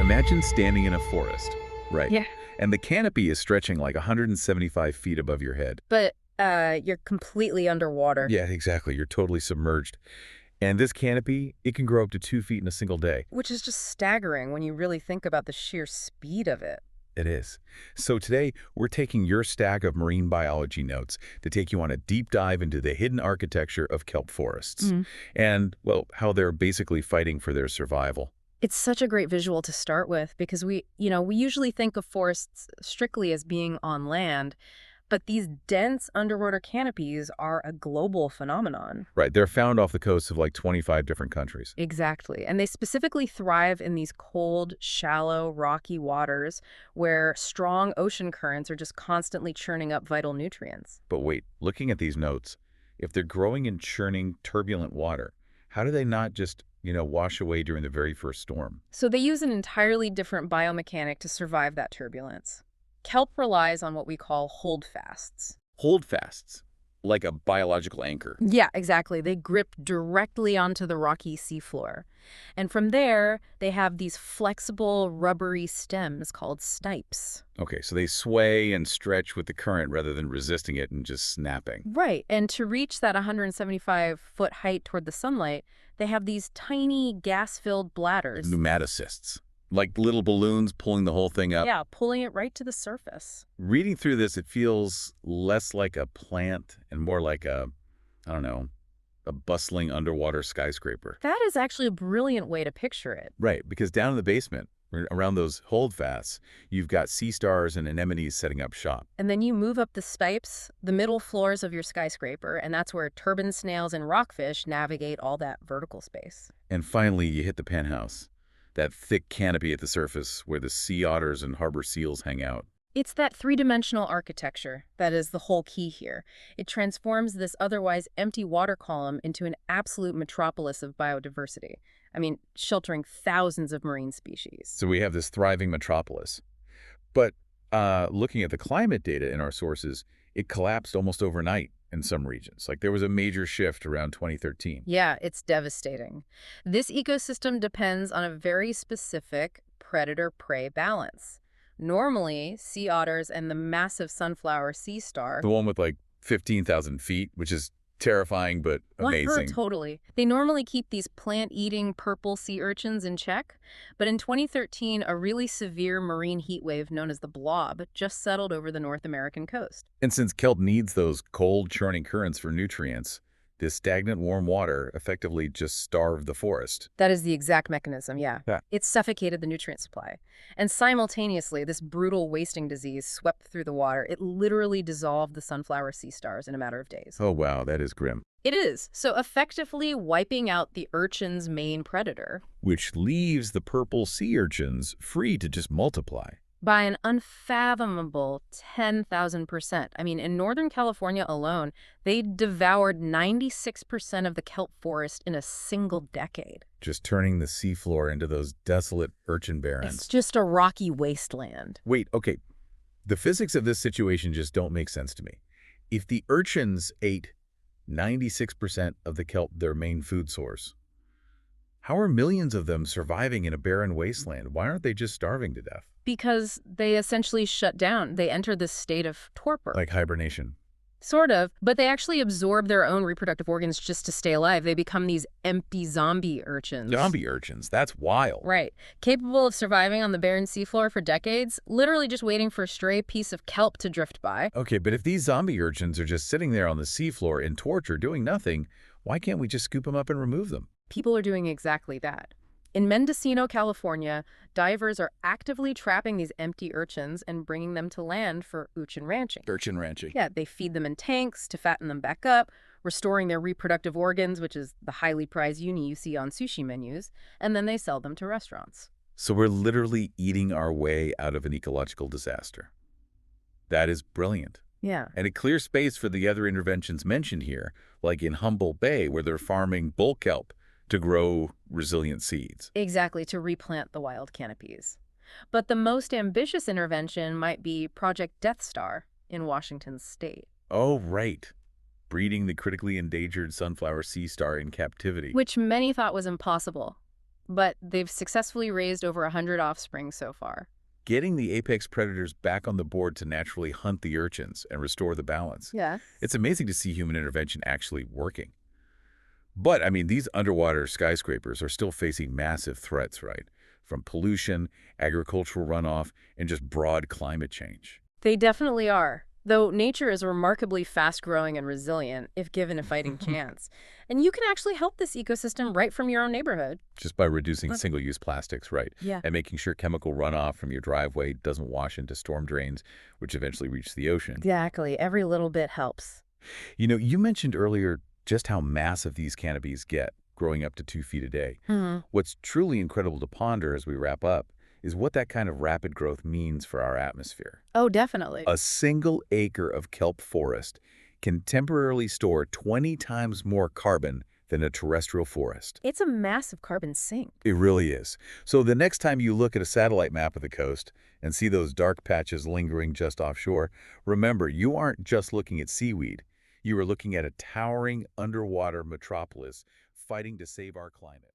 Imagine standing in a forest, right? Yeah. And the canopy is stretching like 175 feet above your head. But you're completely underwater, Yeah, exactly. You're totally submerged. And this canopy, it can grow up to 2 feet in a single day. which is just staggering when you really think about the sheer speed of it. It is. So today, we're taking your stack of marine biology notes to take you on a deep dive into the hidden architecture of kelp forests and, well, how they're basically fighting for their survival. It's such a great visual to start with because we usually think of forests strictly as being on land, but these dense underwater canopies are a global phenomenon. Right, they're found off the coasts of like 25 different countries. Exactly. And they specifically thrive in these cold, shallow, rocky waters where strong ocean currents are just constantly churning up vital nutrients. But wait, looking at these notes, if they're growing in churning, turbulent water, how do they not just, wash away during the very first storm? So they use an entirely different biomechanic to survive that turbulence. Kelp relies on what we call holdfasts. Holdfasts, like a biological anchor. Yeah, exactly. They grip directly onto the rocky seafloor. And from there, they have these flexible, rubbery stems called stipes. Okay, so they sway and stretch with the current rather than resisting it and just snapping. Right. And to reach that 175-foot height toward the sunlight, they have these tiny gas-filled bladders. Pneumatocysts, like little balloons pulling the whole thing up. Yeah, pulling it right to the surface. Reading through this, it feels less like a plant and more like I don't know, a bustling underwater skyscraper. That is actually a brilliant way to picture it. Right, because down in the basement, around those holdfasts, you've got sea stars and anemones setting up shop. And then you move up the stipes, the middle floors of your skyscraper, and that's where turban snails and rockfish navigate all that vertical space. And finally, you hit the penthouse, that thick canopy at the surface where the sea otters and harbor seals hang out. It's that three-dimensional architecture that is the whole key here. It transforms this otherwise empty water column into an absolute metropolis of biodiversity. I mean, sheltering thousands of marine species. So we have this thriving metropolis. But looking at the climate data in our sources, it collapsed almost overnight in some regions. Like there was a major shift around 2013. Yeah, it's devastating. This ecosystem depends on a very specific predator-prey balance. Normally, sea otters and the massive sunflower sea star. The one with like 15,000 feet, which is terrifying but amazing. Totally. They normally keep these plant-eating purple sea urchins in check, but in 2013, a really severe marine heat wave known as the blob just settled over the North American coast. And since kelp needs those cold, churning currents for nutrients, this stagnant warm water effectively just starved the forest. That is the exact mechanism, yeah. Yeah. It suffocated the nutrient supply. And simultaneously, this brutal wasting disease swept through the water. It literally dissolved the sunflower sea stars in a matter of days. Oh, wow, that is grim. It is. So effectively wiping out the urchin's main predator. Which leaves the purple sea urchins free to just multiply. By an unfathomable 10,000%. I mean, in Northern California alone, they devoured 96% of the kelp forest in a single decade. Just turning the seafloor into those desolate urchin barrens. It's just a rocky wasteland. Wait, okay. The physics of this situation just don't make sense to me. If the urchins ate 96% of the kelp, their main food source, how are millions of them surviving in a barren wasteland? Why aren't they just starving to death? Because they essentially shut down. They enter this state of torpor. Like hibernation. Sort of, but they actually absorb their own reproductive organs just to stay alive. They become these empty zombie urchins. Zombie urchins, that's wild. Right. Capable of surviving on the barren seafloor for decades, literally just waiting for a stray piece of kelp to drift by. Okay, but if these zombie urchins are just sitting there on the seafloor in torture doing nothing, why can't we just scoop them up and remove them? People are doing exactly that. In Mendocino, California, divers are actively trapping these empty urchins and bringing them to land for urchin ranching. Urchin ranching. Yeah, they feed them in tanks to fatten them back up, restoring their reproductive organs, which is the highly prized uni you see on sushi menus, and then they sell them to restaurants. So we're literally eating our way out of an ecological disaster. That is brilliant. Yeah. And it clears space for the other interventions mentioned here, like in Humboldt Bay, where they're farming bull kelp to grow resilient seeds. Exactly, to replant the wild canopies. But the most ambitious intervention might be Project Death Star in Washington state. Oh, right. Breeding the critically endangered sunflower sea star in captivity. Which many thought was impossible. but they've successfully raised over 100 offspring so far. Getting the apex predators back on the board to naturally hunt the urchins and restore the balance. Yes. It's amazing to see human intervention actually working. But, I mean, these underwater skyscrapers are still facing massive threats, right? From pollution, agricultural runoff, and just broad climate change. They definitely are. Though nature is remarkably fast-growing and resilient if given a fighting chance. And you can actually help this ecosystem right from your own neighborhood. Just by reducing single-use plastics, right? Yeah. And making sure chemical runoff from your driveway doesn't wash into storm drains, which eventually reach the ocean. Exactly. Every little bit helps. You know, you mentioned earlier just how massive these canopies get, growing up to 2 feet a day. What's truly incredible to ponder as we wrap up is what that kind of rapid growth means for our atmosphere. Oh, definitely. A single acre of kelp forest can temporarily store 20 times more carbon than a terrestrial forest. It's a massive carbon sink. It really is. So the next time you look at a satellite map of the coast and see those dark patches lingering just offshore, remember, you aren't just looking at seaweed. You are looking at a towering underwater metropolis fighting to save our climate.